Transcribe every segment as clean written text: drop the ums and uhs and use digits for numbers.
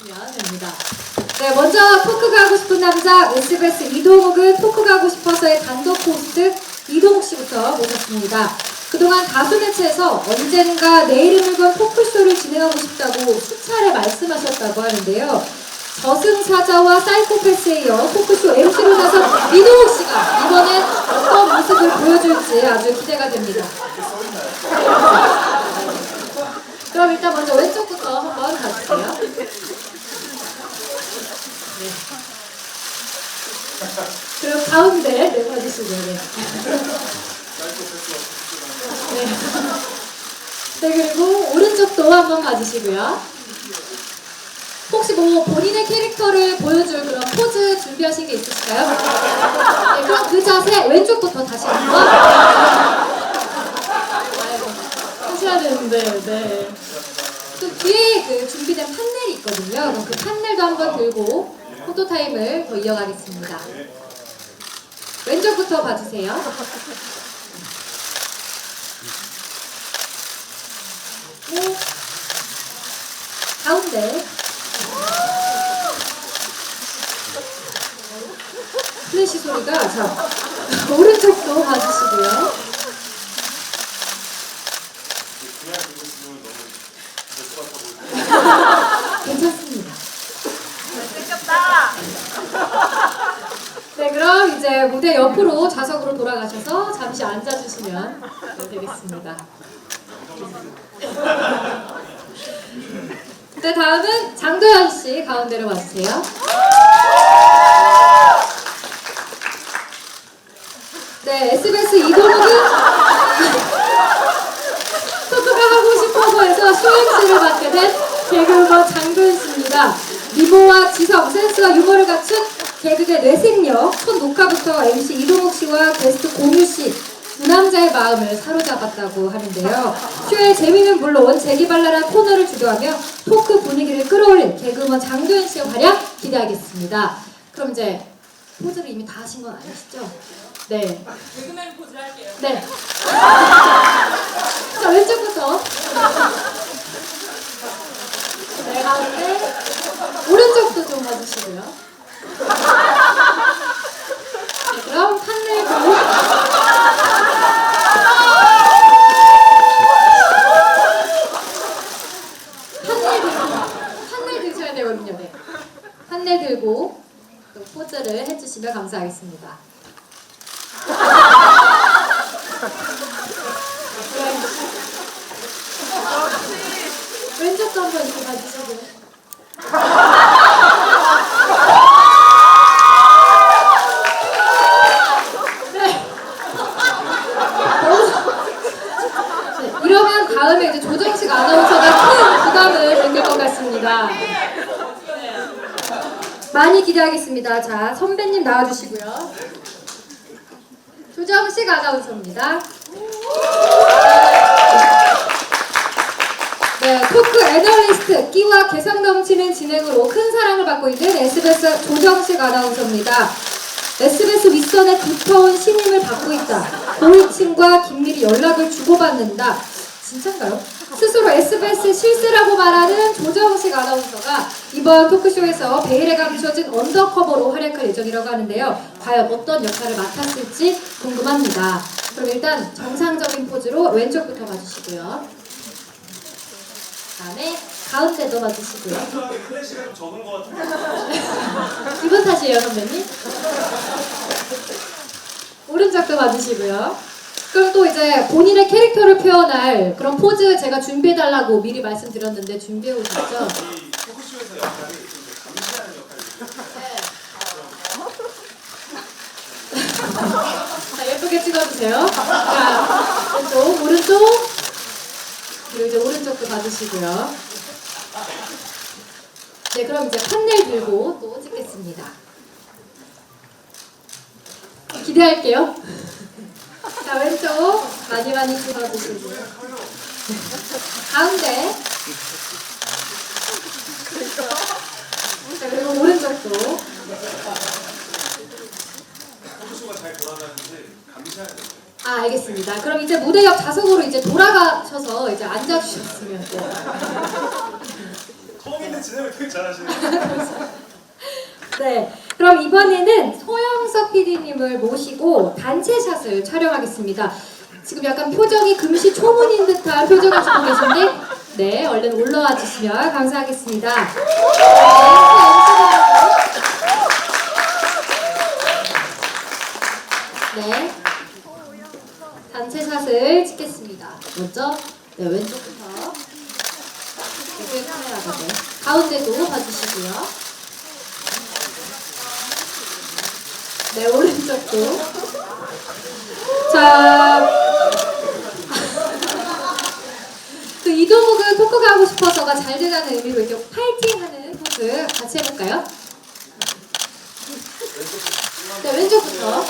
주시면 됩니다. 네, 먼저 토크가 하고 싶은 남자 SBS 이동욱은 토크가 하고 싶어서의 단독 호스트 이동욱 씨부터 모셨습니다. 그동안 다수 매체에서 언젠가 내 이름을 건 토크쇼를 진행하고 싶다고 수차례 말씀하셨다고 하는데요. 저승사자와 사이코패스에 이어 토크쇼 MC로 나선 이동욱 씨가 이번엔 어떤 모습을 보여줄지 아주 기대가 됩니다. 그럼 일단 먼저 왼쪽부터 한번 가주세요. 네. 그럼 가운데 내려주시고요. 네. 네. 네, 그리고 오른쪽도 한번 봐주시고요. 혹시 뭐 본인의 캐릭터를 보여줄 그런 포즈 준비하신 게 있으실까요? 네, 그럼 그 자세 왼쪽부터 다시 한번 하셔야 되는데, 네. 또 뒤에 그 준비된 판넬이 있거든요. 그럼 그 판넬도 한번 들고 포토타임을 더 이어가겠습니다. 왼쪽부터 봐주세요. 네. 가운데. 플래시 소리가, 자, 오른쪽도 봐주시고요. 괜찮습니다. 잘생겼다. 네, 그럼 이제 무대 옆으로 좌석으로 돌아가셔서 잠시 앉아주시면 되겠습니다. 네, 다음은 장도연 씨 가운데로 와주세요. 네, SBS 이동욱은 토크가 하고 싶어서 해서 쇼MC를 맡게 된 개그우먼 장도연 씨입니다. 미모와 지성, 센스와 유머를 갖춘 개그의 뇌생력, 첫 녹화부터 MC 이동욱 씨와 게스트 공유 씨 두 남자의 마음을 사로잡았다고 하는데요. 쇼의 재미는 물론 재기발랄한 코너를 주도하며 토크 분위기를 끌어올린 개그우먼 장도연 씨의 활약 기대하겠습니다. 그럼 이제 포즈를 이미 다 하신 건 아니시죠? 네. 개그맨 포즈를 할게요. 네. 자, 왼쪽부터. 네, 가운데. 오른쪽도 좀 봐주시고요. 네, 그럼 판넬 보고. 판넬 드셔야 되거든요. 네. 판넬 들고 또 포즈를 해주시면 감사하겠습니다. 왼쪽도 한번 이렇게 봐주시고요. 네. 네. 이러면 다음에 이제 조정식 아나운서가 큰 부담을 느낄 것 같습니다. 많이 기대하겠습니다. 자, 선배님 나와주시고요. 조정식 아나운서입니다. 네, 토크 애널리스트, 끼와 개성 넘치는 진행으로 큰 사랑을 받고 있는 SBS 조정식 아나운서입니다. SBS 윗선에 두터운 신임을 받고 있다. 고위층과 긴밀히 연락을 주고받는다. 진짠가요? 스스로 SBS 실세라고 말하는 조정식 아나운서가 이번 토크쇼에서 베일에 감춰진 언더커버로 활약할 예정이라고 하는데요. 과연 어떤 역할을 맡았을지 궁금합니다. 그럼 일단 정상적인 포즈로 왼쪽부터 봐주시고요. 다음에 가운데도 봐주시고요. 클래식이 좀 적은 것 같은데. 기분 탓이에요, 선배님. 오른쪽도 봐주시고요. 그럼 또 이제 본인의 캐릭터를 표현할 그런 포즈 제가 준비해달라고 미리 말씀드렸는데 준비해 오셨죠? 이 토크쇼에서 역할이 좀 감시하는 역할이. 자, 예쁘게 찍어주세요. 자, 왼쪽, 오른쪽. 그리고 이제 오른쪽도 봐주시고요. 네, 그럼 이제 판넬 들고 또 찍겠습니다. 기대할게요. 자, 왼쪽 많이 찍어주시고요. 가운데. 자, 그리고 오른쪽도. 토크쇼가 잘 돌아가는지 감시해야 돼요. 아, 알겠습니다. 그럼 이제 무대 옆 좌석으로 이제 돌아가셔서 이제 앉아주셨으면. 처음 있는 진행을 되게 잘하시네요. 네, 그럼 이번에는 소영석 PD님을 모시고 단체샷을 촬영하겠습니다. 지금 약간 표정이 금시 초문인 듯한 표정을 짓고 계신데, 네, 얼른 올라와 주시면 감사하겠습니다. 네, 단체샷을 찍겠습니다. 먼저, 네, 왼쪽부터. 이게 카메라가 네. 가운데도 봐주시고요. 네, 오른쪽도. 자, 그 이동욱은 토크가 하고 싶어서가 잘 되라는 의미로 이렇게 파이팅하는 포즈 같이 해볼까요? 네, 왼쪽부터.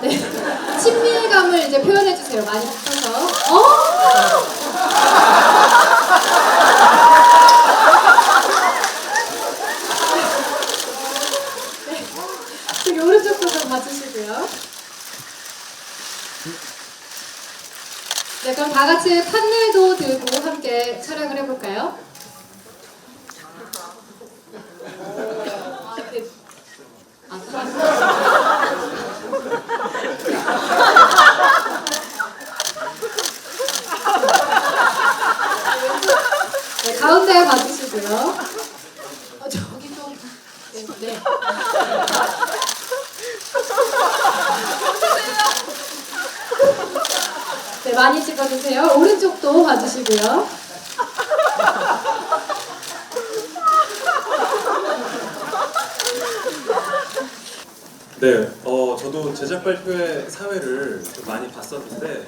네, 친밀감을 이제 표현해주세요. 많이 붙어서. 저기 오른쪽도 좀 봐주시고요. 네, 그럼 다 같이 판넬도 들고 함께 촬영을 해볼까요? 네, 가운데 봐주시고요. 저기 좀. 네. 네, 많이 찍어주세요. 오른쪽도 봐주시고요. 네, 저도 제작 발표회 사회를 좀 많이 봤었는데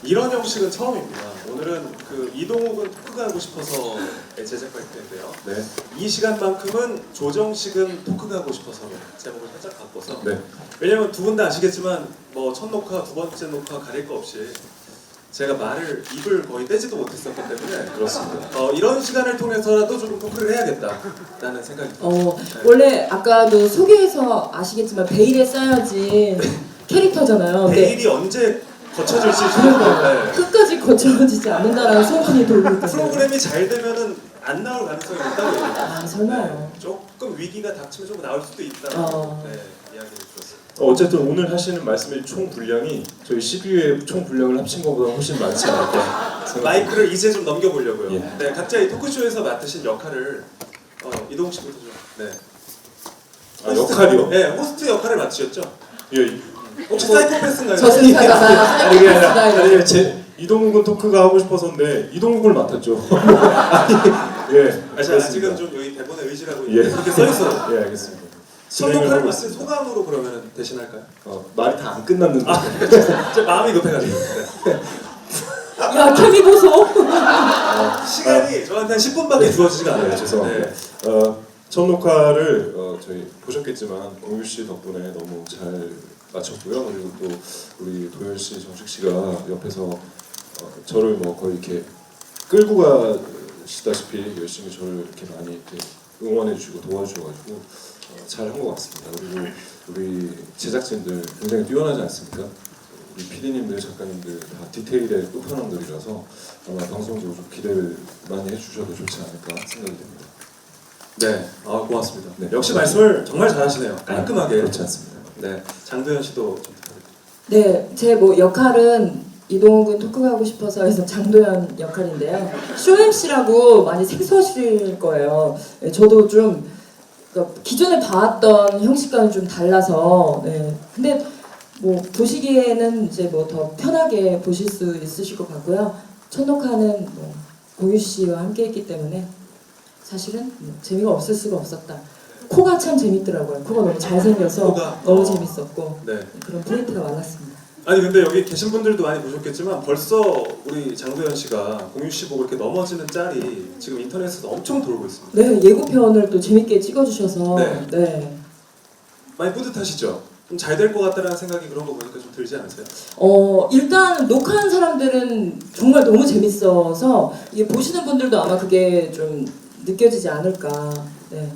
이런 형식은 처음입니다. 오늘은 그 이동욱은 토크가 하고 싶어서의 제작 발표인데요. 네. 이 시간만큼은 조정식은 토크가 하고 싶어서 제목을 살짝 바꿔서. 네. 왜냐면 두 분 다 아시겠지만 뭐 첫 녹화, 두 번째 녹화 가릴 거 없이 제가 입을 거의 떼지도 못했었기 때문에 그렇습니다. 이런 시간을 통해서라도 조금 토크를 해야겠다라는 생각이 듭니다. 네. 원래 아까도 소개에서 아시겠지만 베일에 쌓여진 캐릭터잖아요. 근데 베일이 언제 거쳐질지 그러니까 네. 끝까지 거쳐지지 않는다라는 소문이 돌고 있거든요. 프로그램이 잘 되면은 안 나올 가능성이 있다고 얘기해요. 아, 설마요. 조금 위기가 닥치면 조금 나올 수도 있다고 네, 이야기를 들었어요. 어쨌든 오늘 하시는 말씀의 총 분량이 저희 12회 총 분량을 합친 것보다 훨씬 많지 않을까 생각합니다. 마이크를 이제 좀 넘겨보려고요. 예. 네, 각자 이 토크쇼에서 맡으신 역할을 이동욱 씨부터 좀. 네. 아, 역할이요? 네, 호스트 역할을 맡으셨죠? 예. 혹시 사이코패스인가요? 저승사자나 아니 그게 아니라 제 이동욱은 토크가 하고 싶어서인데 이동욱을 맡았죠. 아직은 좀 여기 대본에 의지라고 있는데 예. 이렇게 써 있어요. 예, 알겠습니다. 첫 진행을 녹화를 하고 맡은 소감으로 그러면 대신할까요? 말이 다 안 끝났는데. 제 마음이 급해가지고. 네. 야 케미 보소. 시간이 저한테 한 10분밖에 주어지지가 않아요. 네, 죄송합니다. 네. 첫 녹화를 저희 보셨겠지만 공유 씨 덕분에 너무 잘 마쳤고요. 그리고 또 우리 도현 씨, 정식 씨가 옆에서 저를 뭐 거의 이렇게 끌고 가시다시피 열심히 저를 이렇게 많이 이렇게 응원해 주시고 도와주셔가지고 잘 한 것 같습니다. 그리고 우리 제작진들 굉장히 뛰어나지 않습니까? 우리 PD님들, 작가님들 다 디테일의 끝판왕들이라서 아마 방송적으로 좀 기대를 많이 해주셔도 좋지 않을까 생각이 됩니다. 네, 고맙습니다. 네. 역시 말씀을 정말 잘하시네요. 깔끔하게. 그렇지 않습니다. 네, 장도연 씨도 좀 부탁드립니다. 네, 제 뭐 역할은 이동욱은 토크가 하고 싶어서 해서 장도연 역할인데요. 쇼 MC라고 많이 생소하실 거예요. 네, 저도 좀 그러니까 기존에 봐왔던 형식과는 좀 달라서 근데 뭐 보시기에는 이제 뭐 더 편하게 보실 수 있으실 것 같고요. 첫 녹화는 뭐 공유 씨와 함께했기 때문에 사실은 뭐 재미가 없을 수가 없었다. 코가 참 재밌더라고요. 코가 너무 잘생겨서 코가? 너무 재밌었고 네. 그런 포인트가 많았습니다. 아니 근데 여기 계신 분들도 많이 보셨겠지만 벌써 우리 장도연 씨가 공유 씨 보고 이렇게 넘어지는 짤이 지금 인터넷에서 엄청 돌고 있습니다. 네, 예고편을 또 재밌게 찍어주셔서 네. 많이 뿌듯하시죠? 좀 잘 될 것 같다라는 생각이 그런 거 보니까 좀 들지 않으세요? 일단 녹화한 사람들은 정말 너무 재밌어서 이게 보시는 분들도 아마 그게 좀 느껴지지 않을까. 네.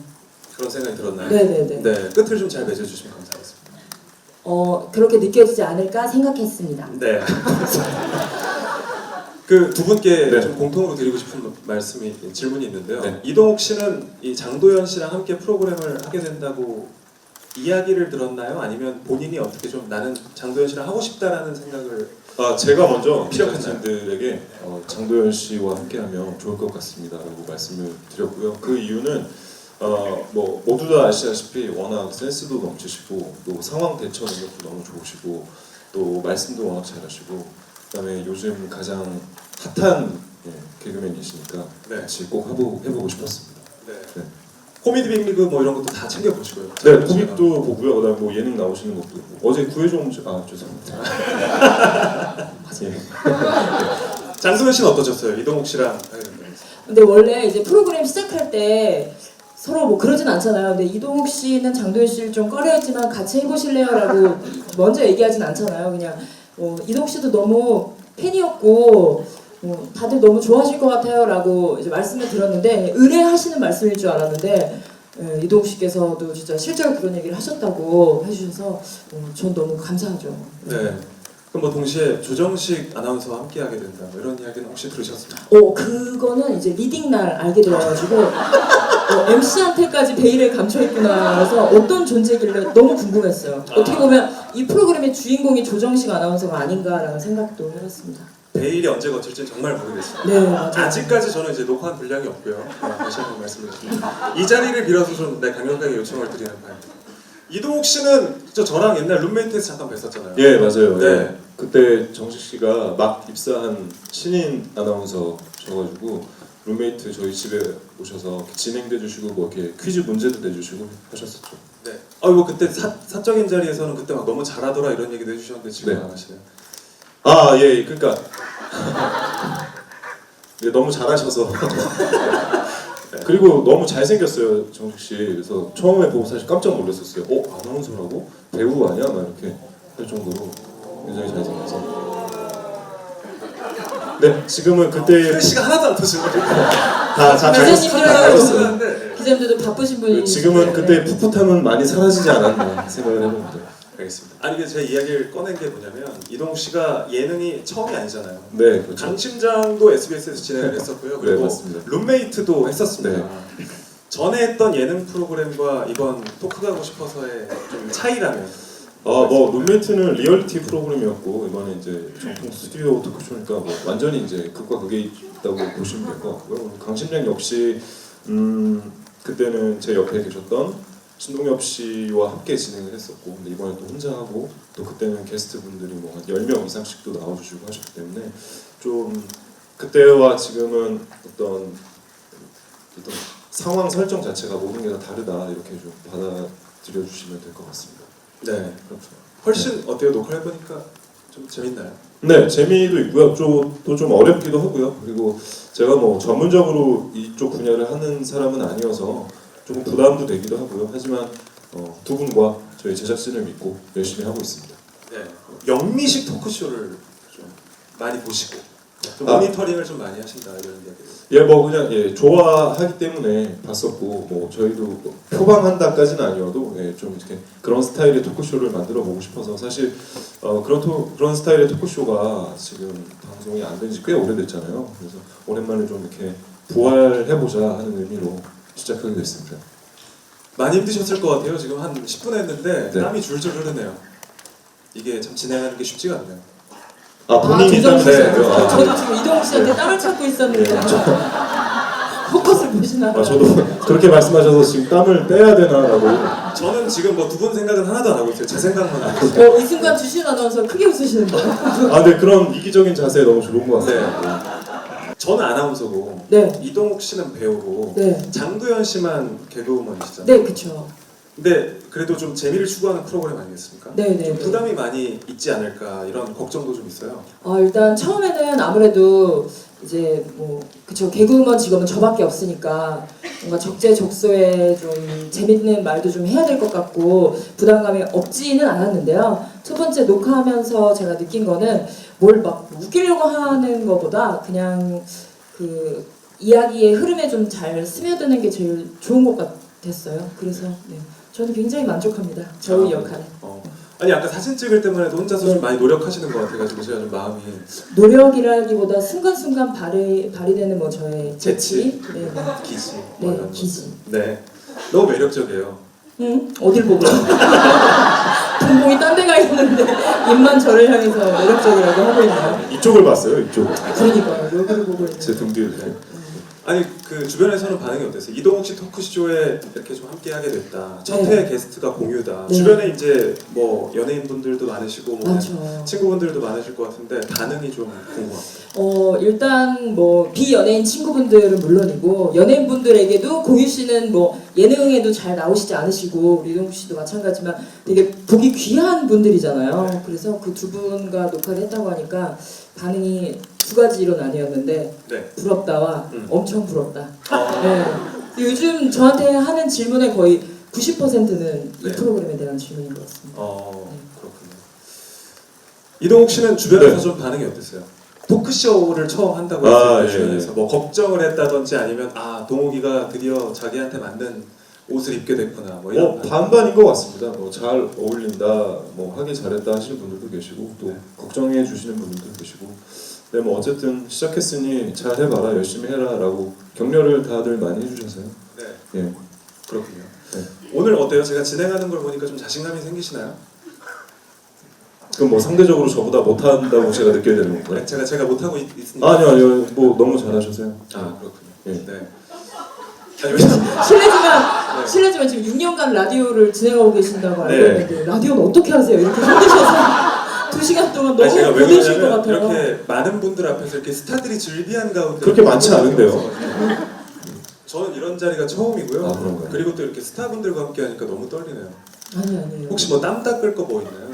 그런 생각이 들었나요? 네네네. 네, 끝을 좀 잘 맺어주시면 감사하겠습니다. 그렇게 느껴지지 않을까 생각했습니다. 네. 그 두 분께 네. 좀 공통으로 드리고 싶은 질문이 있는데요. 네. 이동욱 씨는 이 장도연 씨랑 함께 프로그램을 하게 된다고 이야기를 들었나요? 아니면 본인이 어떻게 좀 나는 장도연 씨랑 하고 싶다라는 생각을 제가 먼저 필요했나요? 제작진들에게 장도연 씨와 함께하면 좋을 것 같습니다라고 말씀을 드렸고요. 그 이유는 뭐 모두 다 아시다시피 워낙 센스도 넘치시고 또 상황 대처 능력도 너무 좋으시고 또 말씀도 워낙 잘하시고 그다음에 요즘 가장 핫한 개그맨이시니까 네. 같이 꼭 해보고 싶었습니다. 네. 네. 코미디 빅리그 뭐 이런 것도 다 챙겨 보시고요. 네, 코믹도 보고요. 그다음에 뭐 예능 나오시는 것도 보고. 어제 구해줘 죄송합니다. 예. 장도연 씨는 어떠셨어요? 이동욱 씨랑 하게 된다고. 근데 원래 이제 프로그램 시작할 때 서로 뭐 그러진 않잖아요. 근데 이동욱 씨는 장도연 씨를 좀 꺼려했지만 같이 해보실래요라고 먼저 얘기하진 않잖아요. 그냥 이동욱 씨도 너무 팬이었고 다들 너무 좋아하실 것 같아요라고 이제 말씀을 드렸는데 의뢰하시는 말씀일 줄 알았는데 이동욱 씨께서도 진짜 실제로 그런 얘기를 하셨다고 해주셔서 전 너무 감사하죠. 네. 그럼 뭐 동시에 조정식 아나운서와 함께 하게 된다 뭐 이런 이야기는 혹시 들으셨습니까? 그거는 이제 리딩 날 알게 되어가지고 MC한테까지 베일에 감춰있구나 해서 어떤 존재길래 너무 궁금했어요. 어떻게 보면 이 프로그램의 주인공이 조정식 아나운서가 아닌가라는 생각도 해봤습니다. 베일이 언제 거칠지 정말 모르겠습니다. 네, 맞아요. 아직까지 저는 이제 녹화한 분량이 없고요. 다시 한번 말씀드리겠습니다. 이 자리를 빌어서 좀 강력하게 요청을 드리는 바입니다. 이동욱 씨는 저랑 옛날 룸메이트에서 잠깐 뵀었잖아요. 예 맞아요. 네. 예. 그때 정식 씨가 막 입사한 신인 아나운서셔가지고 룸메이트 저희 집에 오셔서 진행돼 주시고 뭐 이렇게 퀴즈 문제도 내주시고 하셨었죠. 네. 뭐 그때 사적인 자리에서는 그때 막 너무 잘하더라 이런 얘기도 해주셨는데 지금 네. 안 하시네요. 예, 그러니까 예, 너무 잘하셔서 그리고 너무 잘생겼어요 정식 씨. 그래서 처음에 보고 사실 깜짝 놀랐었어요. 아나운서라고? 배우 아니야? 막 이렇게 할 정도로 굉장히 잘생겨서. 네, 지금은 그때 플래시가 하나도 안 터지고 다 기자님들은 밝았어요. 기자님들도 바쁘신 분이 지금은 그때 풋풋함은 많이 사라지지 않았나 생각을 해봅니다. 알겠습니다. 아니 이게 제 이야기를 꺼낸 게 뭐냐면 이동욱 씨가 예능이 처음이 아니잖아요. 네, 그렇죠. 강심장도 SBS에서 진행을 했었고요. 네, 그리고 맞습니다. 룸메이트도 했었습니다. 네. 전에 했던 예능 프로그램과 이번 토크 가고 싶어서의 좀 차이라면 뭐 룸메이트는 리얼리티 프로그램이었고 이번에 이제 정통 스튜디오 토크쇼니까 뭐 완전히 이제 극과 극에 있다고 보시면 될 것 같고요. 강심장 역시 그때는 제 옆에 계셨던 신동엽 씨와 함께 진행을 했었고 근데 이번에 또 혼자 하고 또 그때는 게스트 분들이 뭐 한 10명 이상씩도 나와주시고 하셨기 때문에 좀 그때와 지금은 어떤 상황 설정 자체가 모든 게 다 다르다 이렇게 좀 받아들여 주시면 될 것 같습니다. 네. 그렇죠. 훨씬 어때요? 녹화해 보니까 좀 재밌나요? 네, 재미도 있고요. 또 좀 어렵기도 하고요. 그리고 제가 뭐 전문적으로 이쪽 분야를 하는 사람은 아니어서 조금 부담도 되기도 하고요. 하지만 두 분과 저희 제작진을 믿고 열심히 하고 있습니다. 네. 영미식 토크쇼를 좀 많이 보시고 좀 아. 모니터링을 좀 많이 하신다 이런 이야기를. 뭐 그냥 좋아하기 때문에 봤었고 뭐 저희도 뭐 표방한다까지는 아니어도 좀 이렇게 그런 스타일의 토크쇼를 만들어 보고 싶어서 사실 그런 스타일의 토크쇼가 지금 방송이 안 된 지 꽤 오래됐잖아요. 그래서 오랜만에 좀 이렇게 부활해보자 하는 의미로 시작하게 됐습니다. 많이 힘드셨을 것 같아요. 지금 한 10분 했는데 네. 땀이 줄줄 흐르네요. 이게 참 진행하는 게 쉽지가 않네요. 본인이 조정식 씨. 때문에 저도 지금 이동욱 씨한테 땀을 찾고 있었는데 포커스를 보시나 봐요. 저도 그렇게 말씀하셔서 지금 땀을 빼야 되나라고. 저는 지금 뭐 두 분 생각은 하나도 안 하고 있어요. 제 생각만 하고 있어요. 이 순간 주신 아나운서 크게 웃으시는데요. 근데 그런 이기적인 자세 너무 좋은 것 같아요. 저는 아나운서고 네. 이동욱 씨는 배우고 네. 장도연 씨만 개그우먼이시잖아요. 네, 그렇죠. 근데 그래도 좀 재미를 추구하는 프로그램 아니겠습니까? 네, 네. 좀 네. 부담이 많이 있지 않을까 이런 걱정도 좀 있어요. 일단 처음에는 아무래도 이제 뭐 그쵸 개그우먼 직업은 저밖에 없으니까 뭔가 적재적소에 좀 재밌는 말도 좀 해야 될 것 같고 부담감이 없지는 않았는데요. 첫 번째 녹화하면서 제가 느낀 거는 뭘 막 웃기려고 하는 것보다 그냥 그 이야기의 흐름에 좀 잘 스며드는 게 제일 좋은 것 같았어요. 그래서 네, 저는 굉장히 만족합니다. 저희 역할에. 아니 아까 사진 찍을 때만 해도 혼자서 네. 좀 많이 노력하시는 것 같아가지고 제가 좀 마음이 노력이라기보다 순간순간 발휘되는 뭐 저의 재치, 네, 네. 기지. 네, 뭐 이런 기지. 것들. 네. 너무 매력적이에요. 응? 어딜 보고? 동공이 딴 데가 있는데 입만 저를 향해서 매력적이라고 하고 있나요? 이쪽을 봤어요. 이쪽을. 그러니까요. 여기를 보고 있는. 제 등 뒤를. 아니 그 주변에서는 반응이 어땠어요? 이동욱 씨 토크쇼에 이렇게 좀 함께하게 됐다. 첫 네. 회 게스트가 공유다. 네. 주변에 이제 뭐 연예인분들도 많으시고 뭐 맞죠. 친구분들도 많으실 것 같은데 반응이 좀 궁금합니다. 일단 뭐 비연예인 친구분들은 물론이고 연예인분들에게도 공유 씨는 뭐 예능에도 잘 나오시지 않으시고 이동욱 씨도 마찬가지지만 되게 보기 귀한 분들이잖아요. 네. 그래서 그 두 분과 녹화를 했다고 하니까 반응이 두 가지로 나뉘었는데 네. 부럽다와 엄청 부럽다. 어, 네. 요즘 저한테 하는 질문의 거의 90%는 이 네. 프로그램에 대한 질문인 것 같습니다. 그렇군요. 이동욱 씨는 주변에서 네. 좀 반응이 어땠어요? 토크쇼를 처음 한다고 아, 했을 때 예, 주변에서 뭐 걱정을 했다든지 아니면 아 동욱이가 드디어 자기한테 맞는 옷을 입게 됐구나 뭐 이런 반응. 반반인 것 같습니다. 뭐 잘 어울린다, 뭐 하길 잘했다 하시는 분들도 계시고 또 걱정해 주시는 분들도 계시고. 네, 뭐 어쨌든 시작했으니 잘 해봐라, 열심히 해라라고 격려를 다들 많이 해주셔서요. 네. 예. 그렇군요. 네. 오늘 어때요? 제가 진행하는 걸 보니까 좀 자신감이 생기시나요? 그럼 뭐 상대적으로 저보다 못한다고 제가 느껴야 되는 건가요? 제가 못하고 있습니다. 아니요, 뭐 너무 잘하셔서요. 아 그렇군요. 예. 네. 아니 왜냐면 실례지만 네. 실례지만 지금 6년간 라디오를 진행하고 계신다고 알고 네. 있는데 라디오는 어떻게 하세요? 이렇게 힘드셔서 2시간 동안 너무 아니, 제가 왜 고되실 것 그러냐면 같아요. 이렇게 많은 분들 앞에서 이렇게 스타들이 즐비한 가운데 그렇게 많지 않은데요. 저는 이런 자리가 처음이고요. 아, 그런가요? 그리고 또 이렇게 스타분들과 함께 하니까 너무 떨리네요. 아니에요. 혹시 뭐 땀 닦을 거 뭐 있나요?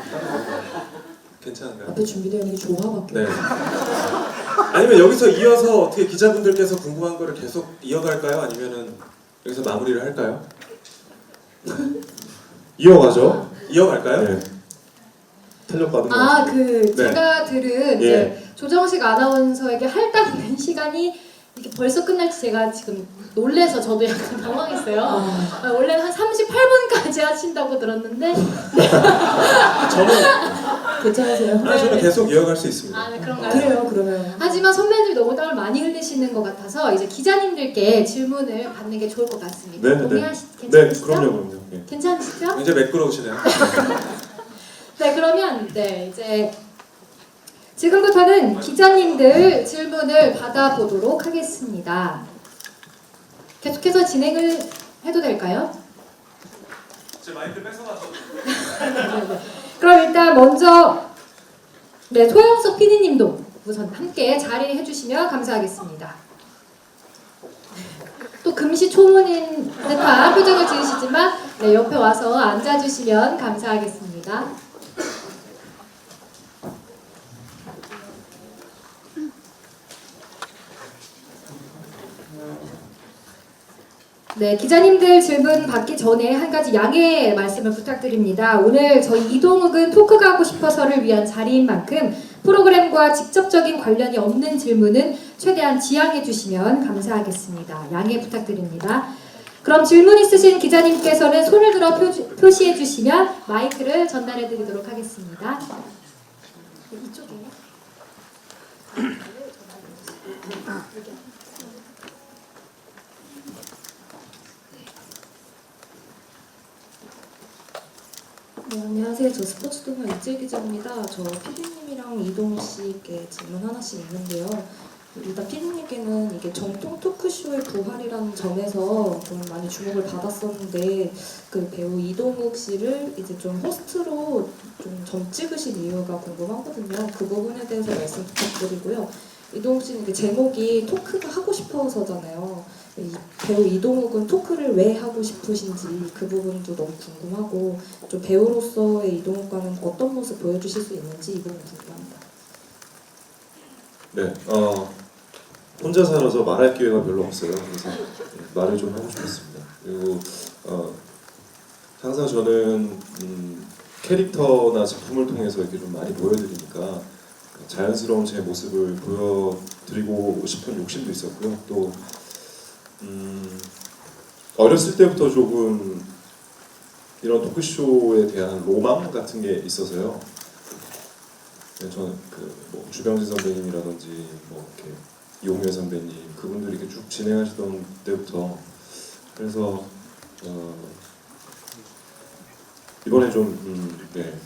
괜찮은가요? 앞에 준비되어 있는 게 조화밖에 네. 없어요. 아니면 여기서 이어서 어떻게 기자분들께서 궁금한 거를 계속 이어갈까요? 아니면은 여기서 마무리를 할까요? 이어가죠. 이어갈까요? 네. 탄력 받은 것 아, 같습니다. 그 네. 제가 들은 예. 이제 조정식 아나운서에게 할당된 시간이 이렇게 벌써 끝날지 제가 지금 놀래서 저도 약간 당황했어요. 아, 원래는 한 38분까지 하신다고 들었는데 저는 괜찮으세요? 저는 계속 이어갈 수 있습니다. 아, 네, 그런가요? 그래요, 그러면. 하지만 선배님이 너무 땀을 많이 흘리시는 것 같아서 이제 기자님들께 질문을 받는 게 좋을 것 같습니다. 네, 네, 네. 동의하시 네, 괜찮으시죠? 그럼요. 예. 괜찮으시죠? 굉장히 매끄러우시네요. 네, 그러면 네 이제 지금부터는 기자님들 질문을 받아보도록 하겠습니다. 계속해서 진행을 해도 될까요? 제 마이크 뺏어가서. 네. 그럼 일단 먼저 네 소영석 PD님도 우선 함께 자리해 주시면 감사하겠습니다. 또 금시초문인 듯한 표정을 지으시지만 네, 옆에 와서 앉아주시면 감사하겠습니다. 네, 기자님들 질문 받기 전에 한 가지 양해 말씀을 부탁드립니다. 오늘 저희 이동욱은 토크가 하고 싶어서를 위한 자리인 만큼 프로그램과 직접적인 관련이 없는 질문은 최대한 지양해 주시면 감사하겠습니다. 양해 부탁드립니다. 그럼 질문 있으신 기자님께서는 손을 들어 표시해 주시면 마이크를 전달해 드리도록 하겠습니다. 네, 이쪽에. 네, 안녕하세요. 저 스포츠동화 이재 기자입니다. 저 PD님이랑 이동욱 씨께 질문 하나씩 있는데요. 일단 PD님께는 이게 정통 토크쇼의 부활이라는 점에서 좀 많이 주목을 받았었는데 그 배우 이동욱 씨를 이제 좀 호스트로 좀 점 찍으신 이유가 궁금하거든요. 그 부분에 대해서 말씀 부탁드리고요. 이동욱 씨는 이게 제목이 토크가 하고 싶어서잖아요. 이 배우 이동욱은 토크를 왜 하고 싶으신지 그 부분도 너무 궁금하고 좀 배우로서의 이동욱과는 어떤 모습 보여주실 수 있는지 이 부분 궁금합니다. 네, 혼자 살아서 말할 기회가 별로 없어요. 그래서 말을 좀 하고 싶었습니다. 그리고 항상 저는 캐릭터나 작품을 통해서 이렇게 좀 많이 보여드리니까 자연스러운 제 모습을 보여드리고 싶은 욕심도 있었고요. 또 어렸을 때부터 조금 이런 토크쇼에 대한 로망 같은 게 있어서요. 네, 저는 뭐 주병진 선배님이라든지 뭐 이렇게 이용렬 선배님 그분들이 이렇게 쭉 진행하시던 때부터 그래서 이번에 좀 네,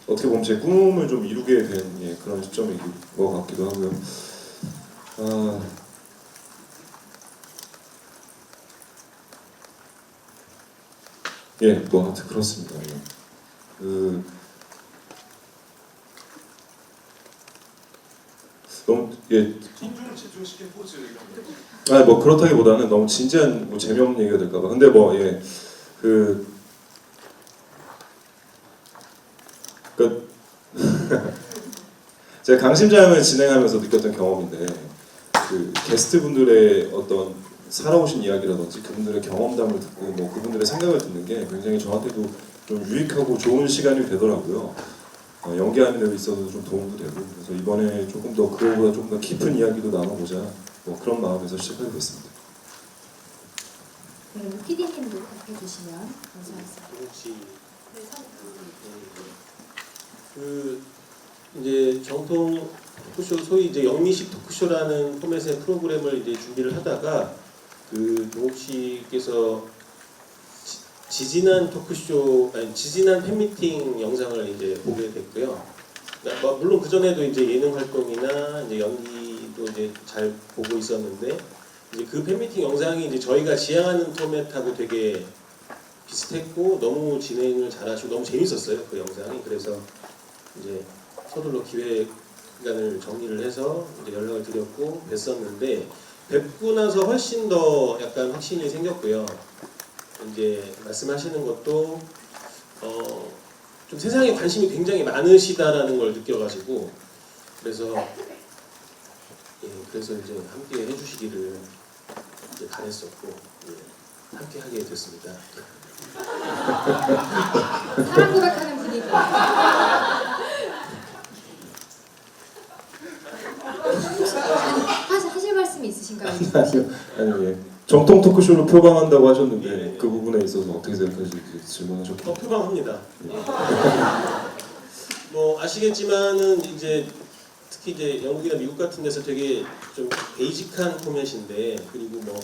어떻게 보면 제 꿈을 좀 이루게 된 그런 시점인 것 같기도 하고요. 뭐 아무튼 그렇습니다. 너무 집중시킨 포즈 이런 거. 뭐 그렇다기보다는 너무 진지한 뭐 재미없는 얘기가 될까봐. 근데 제가 강심장을 진행하면서 느꼈던 경험인데 게스트분들의 어떤 살아오신 이야기라든지 그분들의 경험담을 듣고 뭐 그분들의 생각을 듣는 게 굉장히 저한테도 좀 유익하고 좋은 시간이 되더라고요. 연기하는 데 있어서 좀 도움도 되고 그래서 이번에 조금 더 그거보다 조금 더 깊은 이야기도 나눠보자 뭐 그런 마음에서 시작하게 됐습니다. 네, PD님도 해주시면 감사하겠습니다. 혹시 이제 정통 토크쇼 소위 이제 영미식 토크쇼라는 포맷의 프로그램을 이제 준비를 하다가 동욱 씨께서 지지난 토크쇼 지지난 팬미팅 영상을 이제 보게 됐고요. 그러니까 물론 그 전에도 이제 예능 활동이나 이제 연기도 이제 잘 보고 있었는데 이제 그 팬미팅 영상이 이제 저희가 지향하는 포맷하고 되게 비슷했고 너무 진행을 잘하시고 너무 재밌었어요 그 영상이. 그래서 이제 서둘러 기획안을 정리를 해서 이제 연락을 드렸고 뵀었는데 뵙고 나서 훨씬 더 약간 확신이 생겼고요. 이제 말씀하시는 것도 좀 세상에 관심이 굉장히 많으시다라는 걸 느껴가지고 그래서 그래서 이제 함께 해주시기를 이제 바랬었고 함께 하게 됐습니다. 사랑 고백하는 분위기. 하실 말씀이 있으신가요? 아니 정통 토크쇼를 표방한다고 하셨는데 예. 그 부분에 있어서 어떻게 생각하실지 질문하셨고 표방합니다. 뭐 아시겠지만은 이제 특히 이제 영국이나 미국 같은 데서 되게 좀 베이직한 포맷인데 그리고 뭐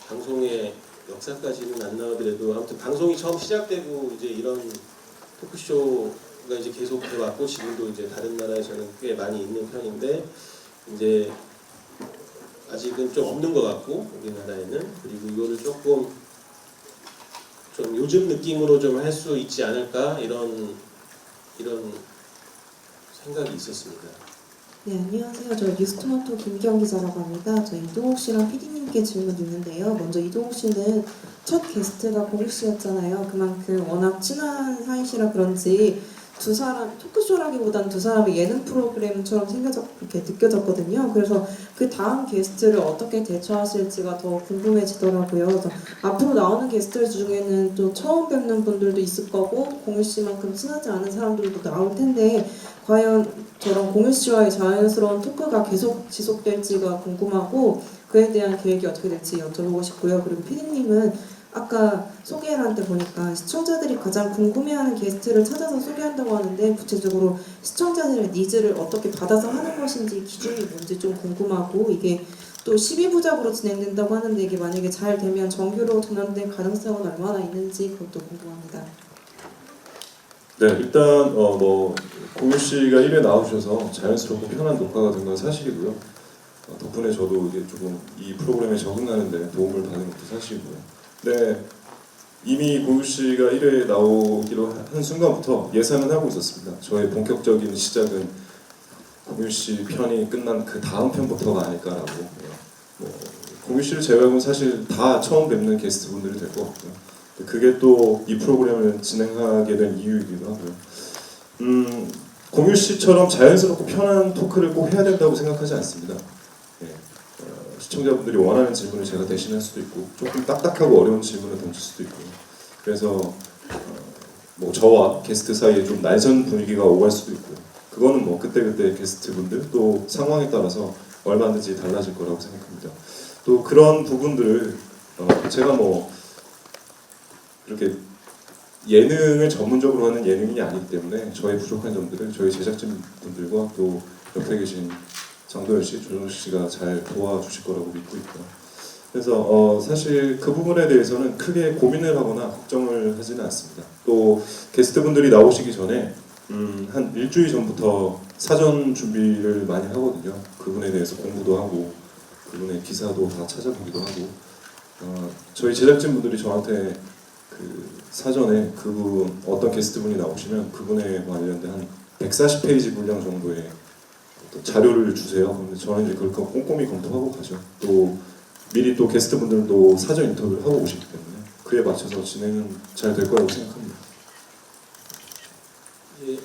방송의 역사까지는 안 나오더라도 아무튼 방송이 처음 시작되고 이제 이런 토크쇼가 이제 계속 해왔고 지금도 이제 다른 나라에서는 꽤 많이 있는 편인데 이제 아직은 좀 없는 것 같고 우리나라에는 그리고 이거를 조금 좀 요즘 느낌으로 좀 할 수 있지 않을까 이런 생각이 있었습니다. 네, 안녕하세요. 저 뉴스토마토 김기영 기자라고 합니다. 저 이동욱 씨랑 PD님께 질문 있는데요. 먼저 이동욱 씨는 첫 게스트가 공익 씨였잖아요. 그만큼 워낙 친한 사이시라 그런지 두 사람 토크쇼라기보다는 두 사람의 예능 프로그램처럼 그렇게 느껴졌거든요. 그래서 그 다음 게스트를 어떻게 대처하실지가 더 궁금해지더라고요. 그래서 앞으로 나오는 게스트들 중에는 또 처음 뵙는 분들도 있을 거고 공유 씨만큼 친하지 않은 사람들도 나올 텐데 과연 저런 공유 씨와의 자연스러운 토크가 계속 지속될지가 궁금하고 그에 대한 계획이 어떻게 될지 여쭤보고 싶고요. 그리고 피디님은 아까 소개를 할 때 보니까 시청자들이 가장 궁금해하는 게스트를 찾아서 소개한다고 하는데 구체적으로 시청자들의 니즈를 어떻게 받아서 하는 것인지 기준이 뭔지 좀 궁금하고 이게 또 12부작으로 진행된다고 하는데 이게 만약에 잘 되면 정규로 전환될 가능성은 얼마나 있는지 그것도 궁금합니다. 네, 일단 뭐 공유 씨가 1회 나오셔서 자연스럽고 편한 녹화가 된 건 사실이고요. 덕분에 저도 이게 조금 이 프로그램에 적응하는 데 도움을 받은 것도 사실이고요. 네, 이미 공유 씨가 1회에 나오기로 한 순간부터 예상은 하고 있었습니다. 저의 본격적인 시작은 공유 씨 편이 끝난 그 다음 편부터가 아닐까라고. 공유 씨를 제외하고는 사실 다 처음 뵙는 게스트분들이 될 것 같고요. 그게 또 이 프로그램을 진행하게 된 이유이기도 하고요. 공유 씨처럼 자연스럽고 편한 토크를 꼭 해야 된다고 생각하지 않습니다. 시청자분들이 원하는 질문을 제가 대신할 수도 있고 조금 딱딱하고 어려운 질문을 던질 수도 있고요. 그래서 뭐 저와 게스트 사이에 좀 날선 분위기가 오갈 수도 있고요. 그거는 뭐 그때그때 게스트분들 또 상황에 따라서 얼마든지 달라질 거라고 생각합니다. 또 그런 부분들을 제가 뭐 이렇게 예능을 전문적으로 하는 예능인이 아니기 때문에 저의 부족한 점들을 저희 제작진 분들과 또 옆에 계신 장도연 씨, 조정식 씨가 잘 도와주실 거라고 믿고 있고요. 그래서 사실 그 부분에 대해서는 크게 고민을 하거나 걱정을 하지는 않습니다. 또 게스트분들이 나오시기 전에 한 일주일 전부터 사전 준비를 많이 하거든요. 그분에 대해서 공부도 하고 그분의 기사도 다 찾아보기도 하고 저희 제작진분들이 저한테 그 사전에 그분 어떤 게스트분이 나오시면 그분에 관련된 한 140페이지 분량 정도의 어떤 자료를 주세요. 그런데 저는 이제 그걸 꼼꼼히 검토하고 가죠. 또 미리 또 게스트분들도 사전 인터뷰를 하고 오시기 때문에 그에 맞춰서 진행은 잘 될 거라고 생각합니다. 이제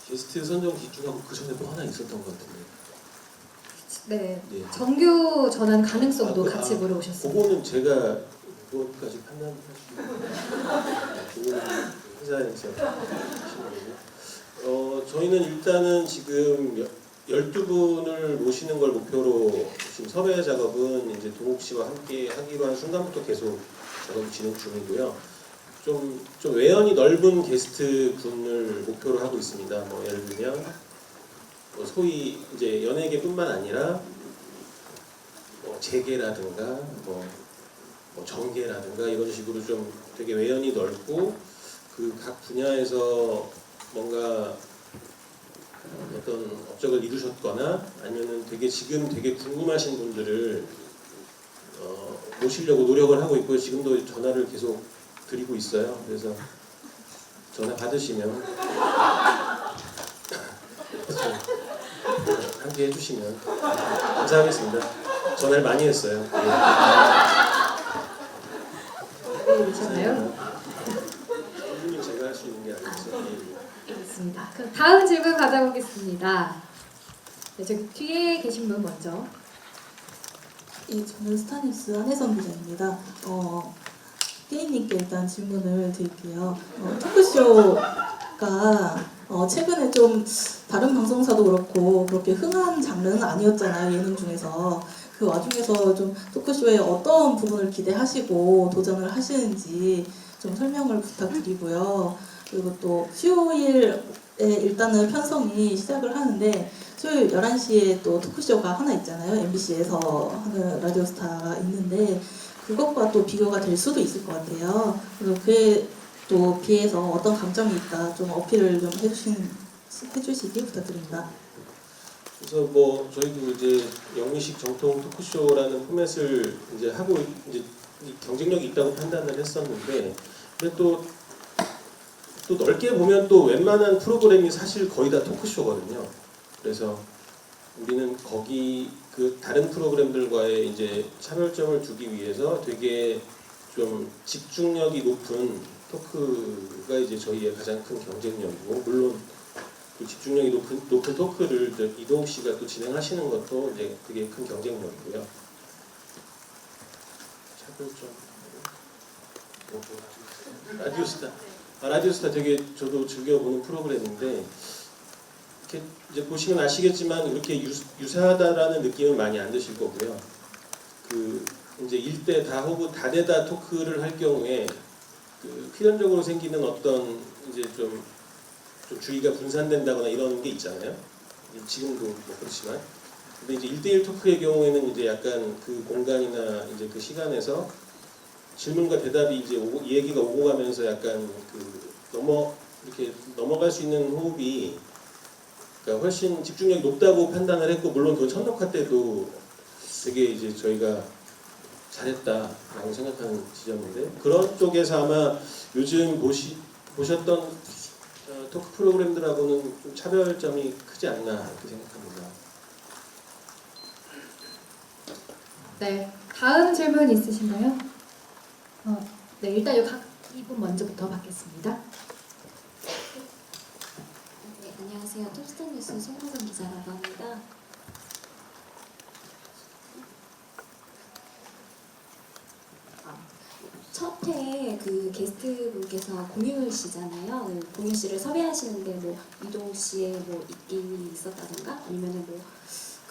게스트 선정 기준하고 그 전에 또 하나 있었던 것 같은데. 네. 예. 정규 전환 가능성도 아, 같이 물어보셨습니다. 그거는 제가 그것까지 판단하시고 그거는 회사에서 하시는 거고. 저희는 일단은 지금 12분을 모시는 걸 목표로 지금 섭외 작업은 이제 동욱 씨와 함께 하기로 한 순간부터 계속 작업 진행 중이고요. 좀 외연이 넓은 게스트 분을 목표로 하고 있습니다. 뭐 예를 들면 뭐 소위 이제 연예계뿐만 아니라 뭐 재계라든가 뭐 정계라든가 이런 식으로 좀 되게 외연이 넓고 그 각 분야에서 뭔가 어떤 업적을 이루셨거나 아니면은 지금 되게 궁금하신 분들을 모시려고 노력을 하고 있고요. 지금도 전화를 계속 드리고 있어요. 그래서 전화 받으시면 함께 해주시면 감사하겠습니다. 전화를 많이 했어요. 네, 그러셨나요? 선생님 제가 할 수 있는 게 아니어서. 알겠습니다. 그럼 다음 질문 받아보겠습니다. 네, 저기 뒤에 계신 분 먼저. 예, 저는 스타뉴스 한혜선 기자입니다. 피디님께 일단 질문을 드릴게요. 토크쇼가 최근에 좀 다른 방송사도 그렇고 그렇게 흥한 장르는 아니었잖아요, 예능 중에서. 그 와중에서 좀 토크쇼에 어떤 부분을 기대하시고 도전을 하시는지 좀 설명을 부탁드리고요. 그리고 또 수요일에 일단은 편성이 시작을 하는데 수요일 11시에 또 토크쇼가 하나 있잖아요. MBC에서 하는 라디오스타가 있는데 그것과 또 비교가 될 수도 있을 것 같아요. 그래서 그에 또 비해서 어떤 강점이 있다 좀 어필을 좀 해주시기 부탁드립니다. 그래서 뭐 저희도 이제 영미식 정통 토크쇼라는 포맷을 이제 하고 이제 경쟁력이 있다고 판단을 했었는데 근데 또 넓게 보면 또 웬만한 프로그램이 사실 거의 다 토크쇼거든요. 그래서 우리는 거기 그 다른 프로그램들과의 이제 차별점을 두기 위해서 되게 좀 집중력이 높은 토크가 이제 저희의 가장 큰 경쟁력이고 물론 그 집중력이 높은 토크를 이동욱 씨가 또 진행하시는 것도 이제 되게 큰 경쟁력이고요. 차별점 라디오스타. 라디오스타 되게 저도 즐겨보는 프로그램인데 이렇게 이제 보시면 아시겠지만 이렇게 유사하다라는 느낌은 많이 안 드실 거고요. 그 이제 일대 다 혹은 다대다 토크를 할 경우에 그 필연적으로 생기는 어떤 이제 좀 주의가 분산된다거나 이런 게 있잖아요. 지금도 뭐 그렇지만. 근데 이제 1대1 토크의 경우에는 이제 약간 그 공간이나 이제 그 시간에서 질문과 대답이 이제 이 얘기가 오고 가면서 약간 그 이렇게 넘어갈 수 있는 호흡이 그러니까 훨씬 집중력이 높다고 판단을 했고 물론 그 첫 녹화 때도 되게 이제 저희가 잘했다라고 생각하는 지점인데 그런 쪽에서 아마 요즘 보셨던 토크 프로그램들하고는 좀 차별점이 크지 않나 이렇게 생각합니다. 네, 다음 질문 있으신가요? 네, 일단 이분 먼저부터 받겠습니다. 네, 안녕하세요. 톱스타뉴스 송보정 기자라고 합니다. 첫 회에 그 게스트분께서 공유 씨잖아요. 공유 씨를 섭외하시는데 뭐 이동욱 씨의 뭐 입김이 있었다던가 아니면은 뭐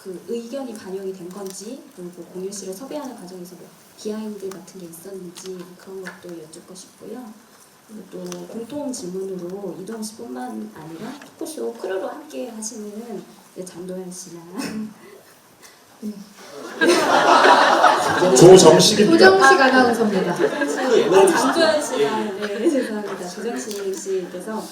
그 의견이 반영이 된 건지 그리고 공유 씨를 섭외하는 과정에서 뭐 비하인드 같은 게 있었는지 그런 것도 여쭙고 싶고요. 그리고 또 공통 질문으로 이동욱 씨뿐만 아니라 토크쇼 크루로 함께 하시는 이제 장도연 씨나 조정식입니다. 조정식 아나운서입니다. 장도연 씨랑 네 죄송합니다. 조정식 씨께서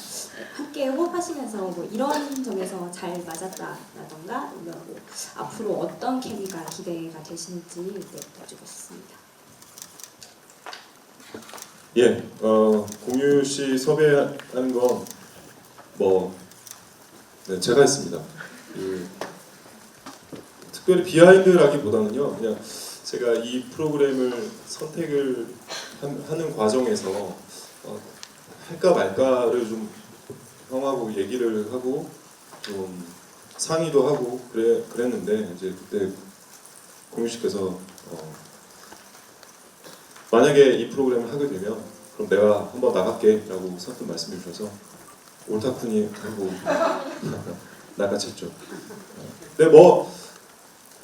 함께 호흡하시면서 뭐 이런 점에서 잘 맞았다라던가 아니면 뭐 앞으로 어떤 케미가 기대가 되시는지 네, 여쭈고 싶습니다. 예, 공유 씨 섭외하는 건 뭐 제가 했습니다. 특별히 비하인드라기보다는요, 그냥 제가 이 프로그램을 선택을 하는 과정에서 할까 말까를 좀 형하고 얘기를 하고 좀 상의도 하고 그랬는데 이제 그때 공유 씨께서 만약에 이 프로그램을 하게 되면 그럼 내가 한번 나갈게라고 선뜻 말씀해 주셔서 옳다쿠니 하고 나가쳤죠. 근데 뭐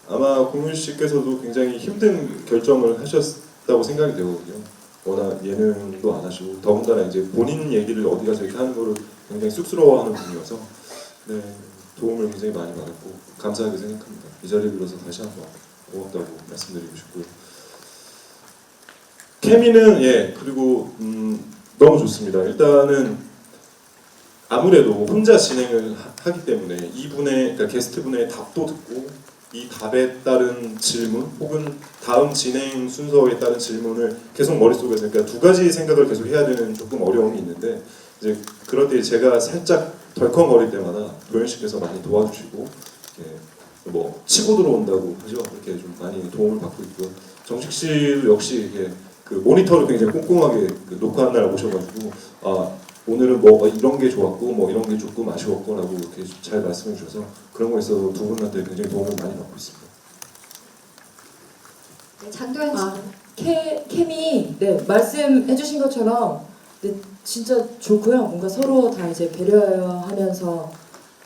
아마 공유 씨께서도 굉장히 힘든 결정을 하셨다고 생각이 되거든요. 워낙 예능도 안 하시고 더군다나 이제 본인 얘기를 어디 가서 이렇게 하는 거를 굉장히 쑥스러워하는 분이어서 네, 도움을 굉장히 많이 받았고 감사하게 생각합니다. 이 자리를 빌어서 다시 한번 고맙다고 말씀드리고 싶고요. 케미는 예 그리고 너무 좋습니다. 일단은 아무래도 혼자 진행을 하기 때문에 이분의 그러니까 게스트분의 답도 듣고 이 답에 따른 질문 혹은 다음 진행 순서에 따른 질문을 계속 머릿속에서 그러니까 두 가지 생각을 계속 해야 되는 조금 어려움이 있는데 이제 그럴 때 제가 살짝 덜컹거릴 때마다 도현 씨께서 많이 도와주시고 뭐 치고 들어온다고 하죠. 이렇게 좀 많이 도움을 받고 있고요. 정식 씨도 역시 이게 그 모니터를 굉장히 꼼꼼하게 녹화한 날 오셔가지고 오늘은 뭐 이런 게 좋았고 뭐 이런 게 조금 아쉬웠고라고 이렇게 잘 말씀해 주셔서 그런 거에 있어서 두 분한테 굉장히 도움을 많이 받고 있습니다. 네, 장도연 씨. 케미 네 말씀해주신 것처럼 네, 진짜 좋고요. 뭔가 서로 다 이제 배려하면서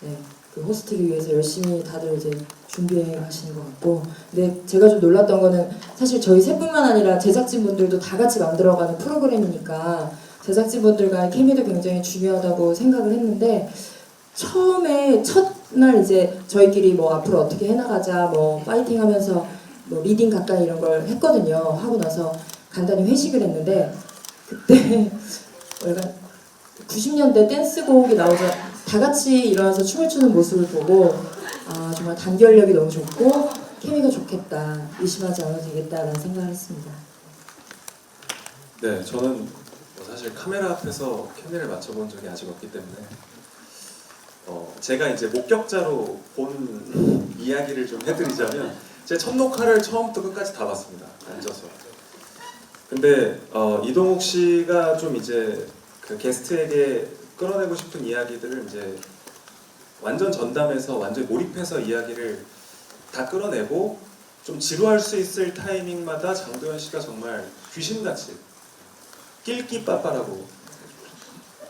네, 그 호스트를 위해서 열심히 다들 이제 준비해 가시는 것 같고, 근데 제가 좀 놀랐던 거는 사실 저희 세 분만 아니라 제작진분들도 다 같이 만들어가는 프로그램이니까 제작진분들과의 케미도 굉장히 중요하다고 생각을 했는데 처음에 첫날 이제 저희끼리 뭐 앞으로 어떻게 해나가자 뭐 파이팅하면서 뭐 리딩 가까이 이런 걸 했거든요. 하고 나서 간단히 회식을 했는데 그때 약간 90년대 댄스곡이 나오자 다 같이 일어나서 춤을 추는 모습을 보고 정말 단결력이 너무 좋고 케미가 좋겠다, 의심하지 않아도 되겠다라는 생각을 했습니다. 네, 저는 사실 카메라 앞에서 케미를 맞춰본 적이 아직 없기 때문에 제가 이제 목격자로 본 이야기를 좀 해드리자면 제 첫 녹화를 처음부터 끝까지 다 봤습니다. 앉아서. 근데 이동욱 씨가 좀 이제 그 게스트에게 끌어내고 싶은 이야기들을 이제 완전 전담해서 완전 몰입해서 이야기를 다 끌어내고 좀 지루할 수 있을 타이밍마다 장도연 씨가 정말 귀신같이 낄끼빠빠라고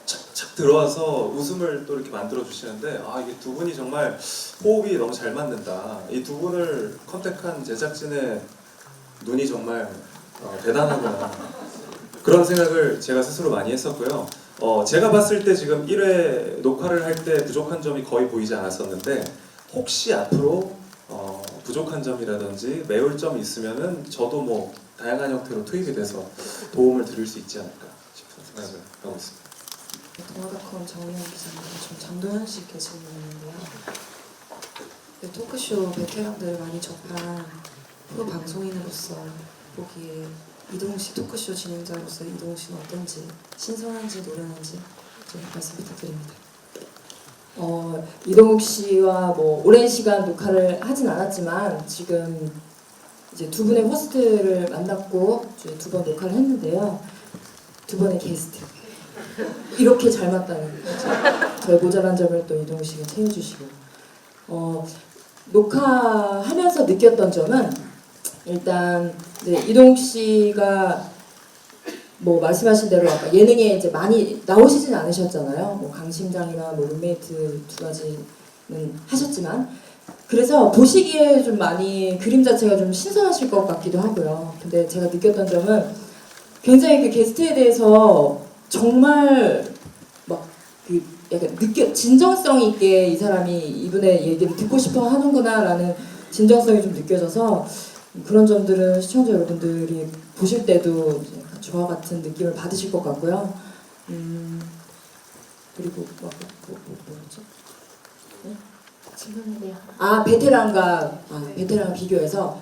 착착 들어와서 웃음을 또 이렇게 만들어 주시는데 이게 두 분이 정말 호흡이 너무 잘 맞는다. 이 두 분을 컨택한 제작진의 눈이 정말 대단하구나. 그런 생각을 제가 스스로 많이 했었고요. 제가 봤을 때 지금 1회 녹화를 할 때 부족한 점이 거의 보이지 않았었는데 혹시 앞으로 부족한 점이라든지 매울 점이 있으면은 저도 뭐 다양한 형태로 투입이 돼서 도움을 드릴 수 있지 않을까 싶은 생각을 하고 있습니다. 동아닷컴 정우영 기자님, 전 장도연 씨께 질문인데요. 네, 토크쇼 베테랑들 많이 접한 프로 방송인으로서 보기에 이동욱 씨 토크쇼 진행자로서 이동욱 씨는 어떤지, 신선한지 노련한지 좀 말씀 부탁드립니다. 이동욱 씨와 뭐 오랜 시간 녹화를 하진 않았지만 지금 이제 두 분의 호스트를 만났고 이제 두 번 녹화를 했는데요. 두 번의 게스트 이렇게 잘 맞다는 거죠. 저의 모자란 점을 또 이동욱 씨가 채워주시고 녹화하면서 느꼈던 점은 일단 이동욱 씨가 뭐 말씀하신 대로 아까 예능에 이제 많이 나오시진 않으셨잖아요. 뭐 강심장이나 뭐 룸메이트 두 가지는 하셨지만 그래서 보시기에 좀 많이 그림 자체가 좀 신선하실 것 같기도 하고요. 근데 제가 느꼈던 점은 굉장히 그 게스트에 대해서 정말 막 그 약간 진정성 있게 이 사람이 이분의 얘기를 듣고 싶어 하는구나라는 진정성이 좀 느껴져서 그런 점들은 시청자 여러분들이 보실 때도 이제 저와 같은 느낌을 받으실 것 같고요. 그리고 뭐였죠? 네? 질문이네요. 베테랑과 비교해서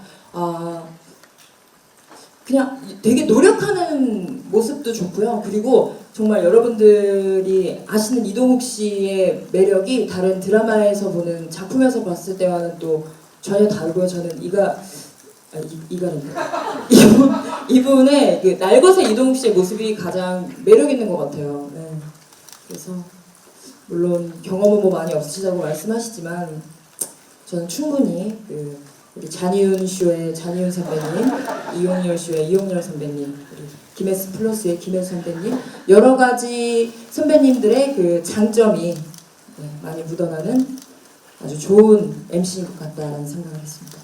그냥 되게 노력하는 모습도 좋고요. 그리고 정말 여러분들이 아시는 이동욱 씨의 매력이 다른 드라마에서 보는 작품에서 봤을 때와는 또 전혀 다르고요. 저는 이분의 그 날것의 이동욱 씨의 모습이 가장 매력 있는 것 같아요. 네. 그래서 물론 경험은 뭐 많이 없으시다고 말씀하시지만 저는 충분히 우리 잔이윤 쇼의 잔이윤 선배님, 이용렬 쇼의 이용렬 선배님, 우리 김혜수 플러스의 김혜수 선배님 여러 가지 선배님들의 그 장점이 많이 묻어나는 아주 좋은 MC인 것 같다는 생각을 했습니다.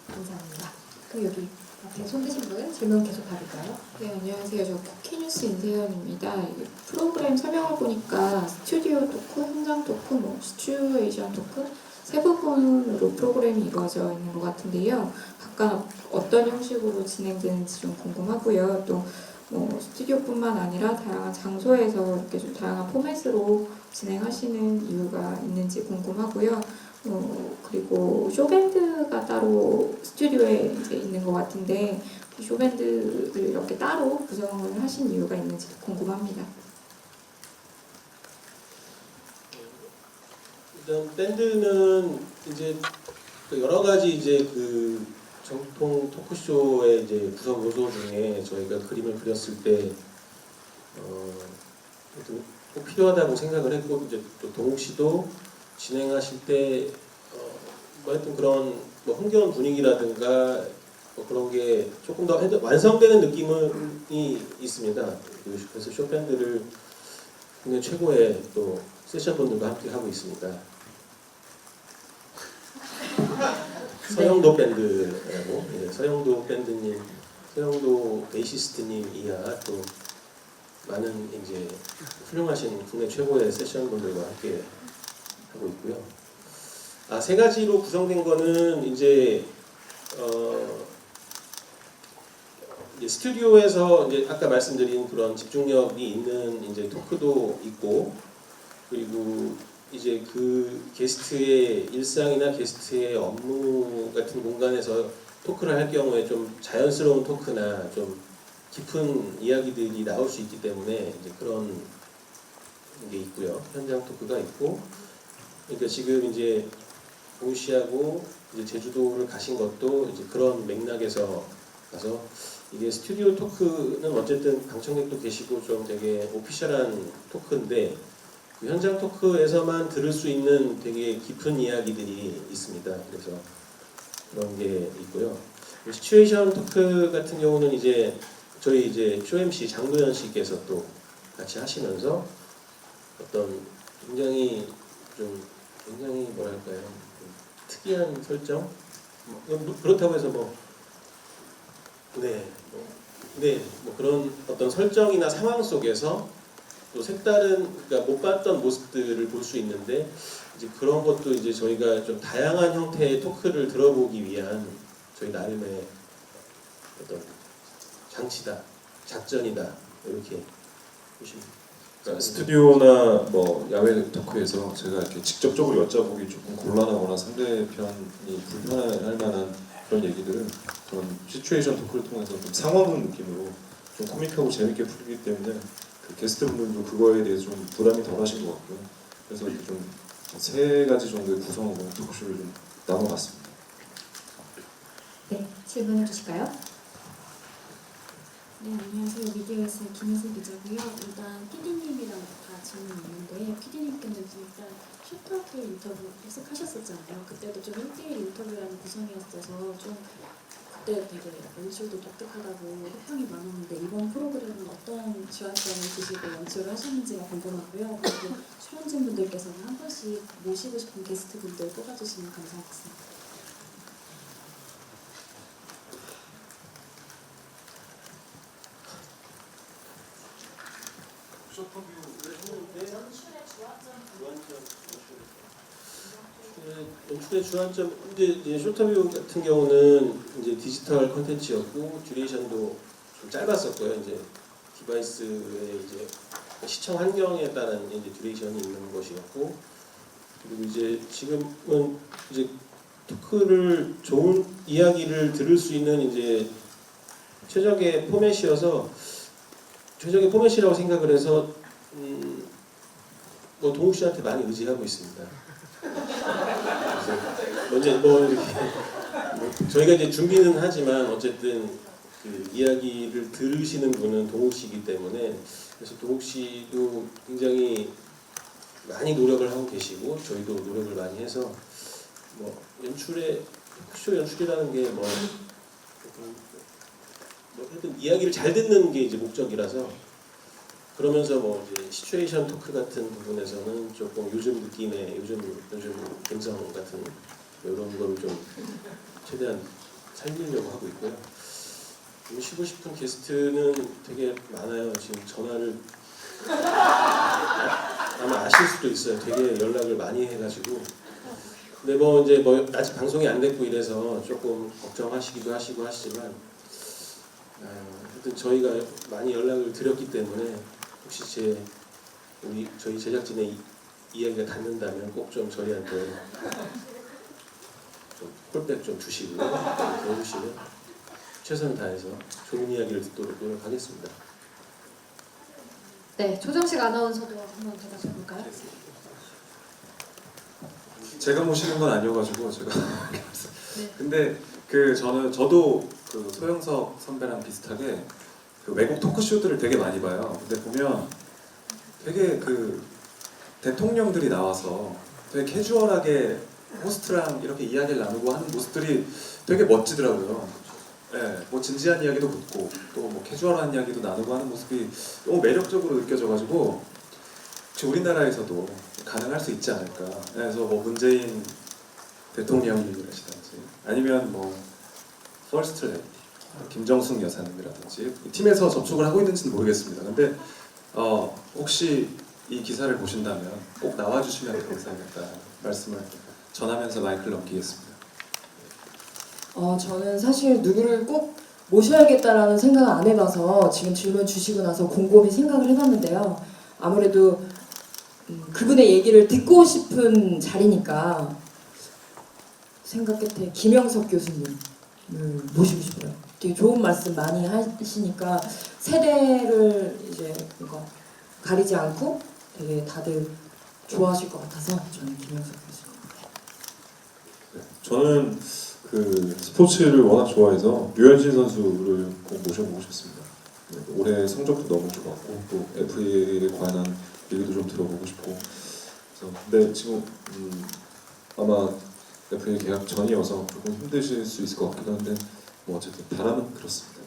감사합니다. 그럼 여기 앞에 손 드신 분 질문 계속 받을까요? 네, 안녕하세요. 저 쿠키뉴스 인세연입니다. 이게 프로그램 설명을 보니까 스튜디오 토크, 현장 토크, 뭐 시츄에이션 토크 세 부분으로 프로그램이 이루어져 있는 것 같은데요. 각각 어떤 형식으로 진행되는지 좀 궁금하고요. 또 뭐 스튜디오뿐만 아니라 다양한 장소에서 이렇게 좀 다양한 포맷으로 진행하시는 이유가 있는지 궁금하고요. 그리고 쇼밴드가 따로 스튜디오에 이제 있는 것 같은데 쇼밴드를 이렇게 따로 구성을 하신 이유가 있는지 궁금합니다. 일단 밴드는 이제 여러 가지 이제 그 정통 토크쇼의 이제 구성 요소 중에 저희가 그림을 그렸을 때 꼭 필요하다고 생각을 했고 이제 또 동욱 씨도 진행하실 때 뭐 하여튼 그런 뭐 흥겨운 분위기라든가 뭐 그런 게 조금 더 완성되는 느낌이 있습니다. 그래서 쇼밴드를 국내 최고의 또 세션분들과 함께 하고 있습니다. 서영도 밴드라고 서영도 밴드님, 서영도 베이시스트님 이하 또 많은 이제 훌륭하신 국내 최고의 세션분들과 함께 하고 있고요. 세 가지로 구성된 거는 이제 스튜디오에서 이제 아까 말씀드린 그런 집중력이 있는 이제 토크도 있고 그리고 이제 그 게스트의 일상이나 게스트의 업무 같은 공간에서 토크를 할 경우에 좀 자연스러운 토크나 좀 깊은 이야기들이 나올 수 있기 때문에 이제 그런 게 있고요. 현장 토크가 있고 그러니까 지금 이제 동우 씨하고 이제 제주도를 가신 것도 이제 그런 맥락에서 가서 이게 스튜디오 토크는 어쨌든 방청객도 계시고 좀 되게 오피셜한 토크인데 그 현장 토크에서만 들을 수 있는 되게 깊은 이야기들이 있습니다. 그래서 그런 게 있고요. 시츄에이션 토크 같은 경우는 이제 저희 이제 쇼 MC 장도연 씨께서 또 같이 하시면서 어떤 굉장히 뭐랄까요 특이한 설정 그렇다고 해서 뭐 그런 어떤 설정이나 상황 속에서 또 색다른 그러니까 못 봤던 모습들을 볼 수 있는데 이제 그런 것도 이제 저희가 좀 다양한 형태의 토크를 들어보기 위한 저희 나름의 어떤 장치다, 작전이다 이렇게 보시면. 그러니까 스튜디오나 뭐 야외 토크에서 제가 이렇게 직접적으로 여쭤보기 조금 곤란하거나 상대편이 불편할 만한 그런 얘기들은 그런 시츄에이션 토크를 통해서 좀 상황극 느낌으로 좀 코믹하고 재밌게 풀기 때문에 그 게스트분들도 그거에 대해서 좀 부담이 덜하신 것 같고요. 그래서 이렇게 좀 세 가지 정도의 구성으로 토크쇼를 좀 나눠봤습니다. 네, 질문해 주실까요? 네, 안녕하세요. 미디어에서 김혜수 기자고요. 일단 PD님이랑 다 질문이 있는데 PD님께는 일단 슈터길 인터뷰 계속 하셨었잖아요. 그때도 좀 1대1 인터뷰라는 구성이었어서 좀 그때 되게 연출도 독특하다고 평이 많았는데 이번 프로그램은 어떤 주안점을 두시고 연출을 하셨는지가 궁금하고요. 그리고 출연진분들께서는 한 번씩 모시고 싶은 게스트분들 뽑아주시면 감사하겠습니다. 연출의 주안점, 근데 이제 쇼터뷰 같은 경우는 이제 디지털 컨텐츠였고 듀레이션도 좀 짧았었고요. 이제 디바이스의 이제 시청 환경에 따른 이제 듀레이션이 있는 것이었고, 그리고 이제 지금은 이제 토크를 좋은 이야기를 들을 수 있는 이제 최적의 포맷이어서 최적의 포맷이라고 생각을 해서 뭐 동욱 씨한테 많이 의지하고 있습니다. 먼저 뭐 이렇게 저희가 이제 준비는 하지만 어쨌든 그 이야기를 들으시는 분은 동욱 씨이기 때문에 그래서 동욱 씨도 굉장히 많이 노력을 하고 계시고 저희도 노력을 많이 해서 뭐 연출의 토크쇼 연출이라는 게 뭐 하여튼 이야기를 잘 듣는 게 이제 목적이라서 그러면서 뭐 이제 시츄에이션 토크 같은 부분에서는 조금 요즘 느낌의 요즘 감성 같은 이런 거를 좀 최대한 살리려고 하고 있고요. 모시고 싶은 게스트는 되게 많아요. 지금 전화를 아마 아실 수도 있어요. 되게 연락을 많이 해가지고. 근데 뭐 이제 뭐 아직 방송이 안 됐고 이래서 조금 걱정하시기도 하시고 하시지만 하여튼 저희가 많이 연락을 드렸기 때문에 혹시 저희 제작진의 이야기가 닿는다면 꼭 좀 저희한테 좀 콜백 좀 주시고 도와주시면 최선을 다해서 좋은 이야기를 듣도록 노력하겠습니다. 네, 조정식 아나운서도 한번 대답해 볼까요? 제가 모시는 건 아니어가지고 제가 근데 저도 그 소영석 선배랑 비슷하게 그 외국 토크쇼들을 되게 많이 봐요. 근데 보면 되게 그 대통령들이 나와서 되게 캐주얼하게 호스트랑 이렇게 이야기를 나누고 하는 모습들이 되게 멋지더라고요. 네, 뭐 진지한 이야기도 묻고 또 뭐 캐주얼한 이야기도 나누고 하는 모습이 너무 매력적으로 느껴져가지고 혹시 우리나라에서도 가능할 수 있지 않을까. 그래서 뭐 문재인 대통령님이라시든지 아니면 뭐 퍼스트 레디 김정숙 여사님이라든지 팀에서 접촉을 하고 있는지는 모르겠습니다. 근데 혹시 이 기사를 보신다면 꼭 나와주시면 감사하겠다 말씀을 전하면서 마이크를 넘기겠습니다. 저는 사실 누구를 꼭 모셔야겠다라는 생각을 안 해봐서 지금 질문 주시고 나서 곰곰이 생각을 해봤는데요. 아무래도 그분의 얘기를 듣고 싶은 자리니까 생각 끝에 김영석 교수님을 모시고 싶어요. 되게 좋은 말씀 많이 하시니까 세대를 이제 뭔가 가리지 않고 되게 다들 좋아하실 것 같아서 저는 김영석 교수님. 네, 저는 그 스포츠를 워낙 좋아해서 류현진 선수를 꼭 모셔보고 싶습니다. 네, 올해 성적도 너무 좋았고 또 FA에 관한 얘기도 좀 들어보고 싶고 그래서 근데 지금 아마 FA 계약 전이어서 조금 힘드실 수 있을 것 같기도 한데 뭐 어쨌든 바람은 그렇습니다.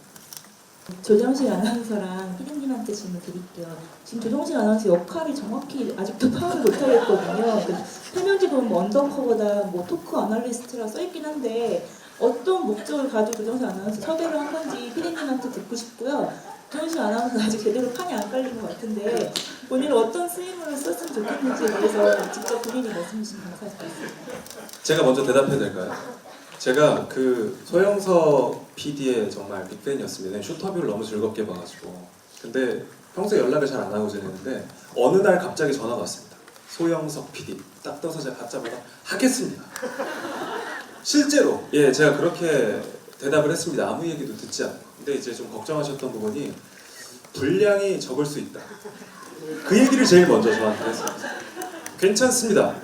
조정식 아나운서랑 피디님한테 질문 드릴게요. 지금 조정식 아나운서 역할이 정확히 아직도 파악을 못하겠거든요. 설명지 보면 뭐 언더커버다, 뭐 토크 아날리스트라 써있긴 한데 어떤 목적을 가지고 조정식 아나운서 섭외를 한 건지 피디님한테 듣고 싶고요. 조정식 아나운서 아직 제대로 판이 안 깔린 것 같은데 본인은 어떤 스윙을 썼으면 좋겠는지에 대해서 직접 본인이 말씀해 주시면 감사하겠습니다. 제가 먼저 대답해도 될까요? 제가 그 소영석 PD의 정말 빅팬이었습니다. 슈터뷰를 너무 즐겁게 봐가지고. 근데 평소에 연락을 잘 안 하고 지내는데 어느 날 갑자기 전화가 왔습니다. 소영석 PD. 딱 떠서 제가 받자마자 하겠습니다. 실제로 제가 그렇게 대답을 했습니다. 아무 얘기도 듣지 않고. 근데 이제 좀 걱정하셨던 부분이 분량이 적을 수 있다. 그 얘기를 제일 먼저 저한테 했습니다. 괜찮습니다.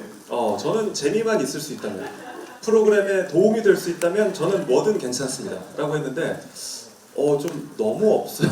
저는 재미만 있을 수 있다면 프로그램에 도움이 될 수 있다면 저는 뭐든 괜찮습니다 라고 했는데 좀 너무 없어요.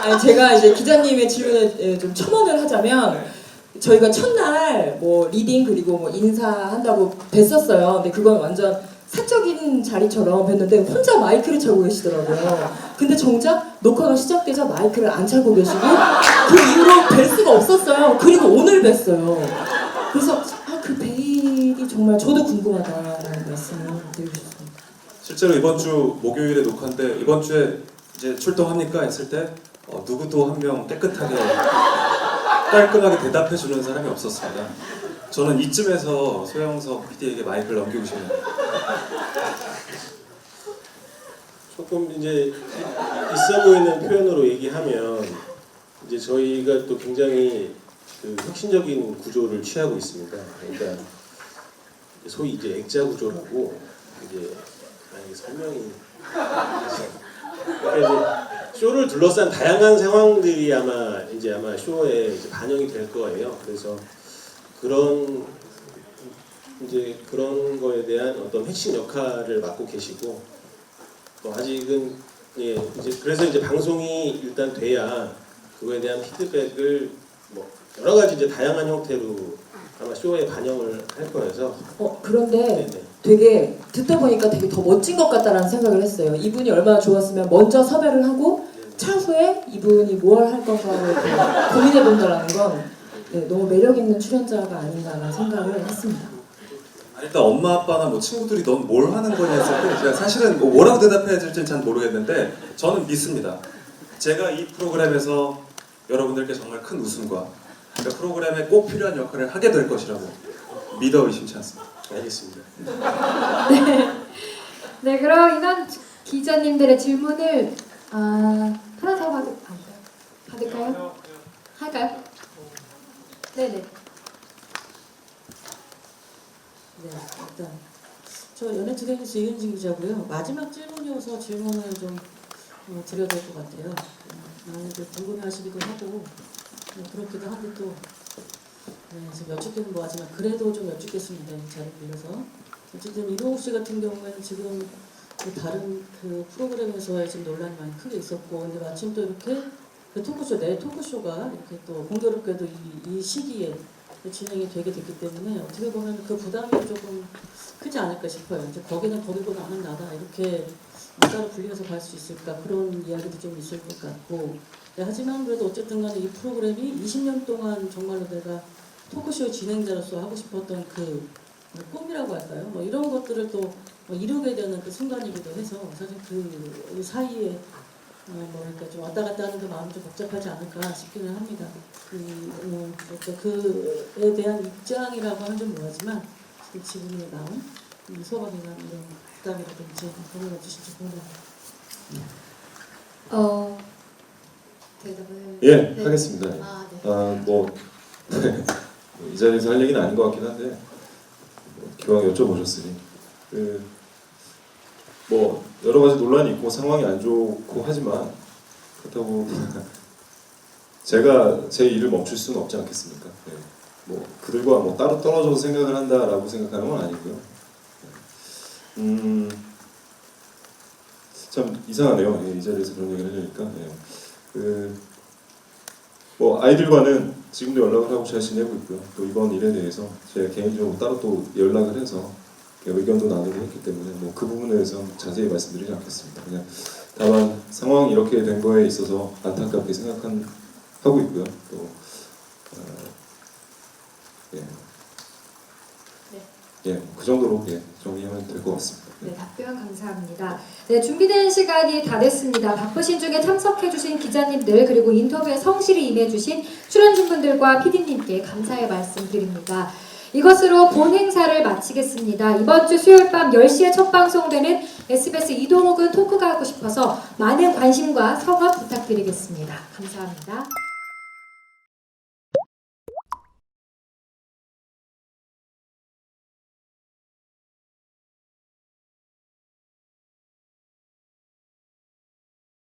아니, 제가 이제 기자님의 질문에 좀 첨언을 하자면 저희가 첫날 뭐 리딩 그리고 뭐 인사한다고 뵀었어요. 근데 그건 완전 사적인 자리처럼 뵀는데 혼자 마이크를 차고 계시더라고요. 근데 정작 녹화가 시작되자 마이크를 안 차고 계시고 그 이후로 뵐 수가 없었어요. 그리고 오늘 뵀어요. 그래서 그 베일이 정말 저도 궁금하다라는 말씀을 드리고 싶습니다. 실제로 이번 주 목요일에 녹화인데 이번 주에 이제 출동합니까 했을 때 누구도 한 명 깨끗하게 깔끔하게 대답해 주는 사람이 없었습니다. 저는 이쯤에서 소영석 PD에게 마이크를 넘기고 싶네요. 조금 이제 있어 보이는 표현으로 얘기하면 이제 저희가 또 굉장히 그 혁신적인 구조를 취하고 있습니다. 그러니까 소위 이제 액자 구조라고 이제 만약에 설명이 그러니까 이제 쇼를 둘러싼 다양한 상황들이 아마 쇼에 이제 반영이 될 거예요. 그래서 그런 거에 대한 어떤 핵심 역할을 맡고 계시고 아직은 이제 그래서 이제 방송이 일단 돼야 그거에 대한 피드백을 뭐 여러 가지 이제 다양한 형태로 아마 쇼에 반영을 할 거여서. 그런데 네네. 되게 듣다 보니까 되게 더 멋진 것 같다라는 생각을 했어요. 이분이 얼마나 좋았으면 먼저 섭외를 하고 차후에 이분이 뭘 할 건가를 고민해 본다라는 건 너무 매력 있는 출연자가 아닌가라는 생각을 했습니다. 일단 엄마 아빠나 뭐 친구들이 넌 뭘 하는 거냐 했을 때 제가 사실은 뭐라고 대답해야 될지는 잘 모르겠는데 저는 믿습니다. 제가 이 프로그램에서 여러분들께 정말 큰 웃음과 그 프로그램에 꼭 필요한 역할을 하게 될 것이라고 믿어 의심치 않습니다. 알겠습니다. 네, 그럼 이만 기자님들의 질문을 하나 더 받을까요? 할까요? 네네. 네, 일단 저 연예투데이뉴스 이은지 기자고요. 마지막 질문이어서 질문을 좀 드려야 될 것 같아요. 많이들 궁금해하시기도 하고 그렇기도 한데 또 지금 여쭙기는 뭐하지만 그래도 좀 여쭙겠습니다. 이 자리 빌려서 어쨌든 이동욱 씨 같은 경우에는 지금 다른 그 프로그램에서의 지금 논란이 많이 크게 있었고 근데 마침 또 이렇게 그 토크쇼 내 토크쇼가 이렇게 또 공교롭게도 이 시기에 진행이 되게 됐기 때문에 어떻게 보면 그 부담이 조금 크지 않을까 싶어요. 이제 거기는 거기고 나는 나다 이렇게 따로 분리해서 갈 수 있을까 그런 이야기도 좀 있을 것 같고 하지만 그래도 어쨌든 간에 이 프로그램이 20년 동안 정말로 내가 토크쇼 진행자로서 하고 싶었던 그 꿈이라고 할까요? 뭐 이런 것들을 또 이루게 되는 그 순간이기도 해서 사실 그 사이에 뭐랄까 좀 왔다 갔다 하는 그 마음이 좀 복잡하지 않을까 싶기는 합니다. 그에 대한 입장이라고 하는 좀 뭐하지만 지금의 마음, 소감이나 이런 부담이라든지 그런 거 주실지 궁금합니다. 대답을. 예, 네. 하겠습니다. 네. 이 자리에서 할 얘기는 아닌 것 같긴 한데 기왕 여쭤보셨으니 뭐 여러 가지 논란이 있고 상황이 안 좋고 하지만 그렇다고 제가 제 일을 멈출 수는 없지 않겠습니까? 네. 뭐 그들과 뭐 따로 떨어져서 생각을 한다라고 생각하는 건 아니고요. 참 이상하네요. 이 자리에서 그런 얘기를 하려니까. 뭐 아이들과는 지금도 연락을 하고 잘 지내고 있고요. 또 이번 일에 대해서 제가 개인적으로 따로 또 연락을 해서 의견도 나누고 했기 때문에 뭐 그 부분에 대해서 자세히 말씀드리지 않겠습니다. 그냥 다만 상황이 이렇게 된 거에 있어서 안타깝게 생각하고 있고요. 또 그 정도로 정리하면 될 것 같습니다. 네, 답변 감사합니다. 네, 준비된 시간이 다 됐습니다. 바쁘신 중에 참석해주신 기자님들 그리고 인터뷰에 성실히 임해주신 출연진분들과 PD님께 감사의 말씀드립니다. 이것으로 본 행사를 마치겠습니다. 이번 주 수요일 밤 10시에 첫 방송되는 SBS 이동욱은 토크가 하고 싶어서 많은 관심과 성원 부탁드리겠습니다. 감사합니다.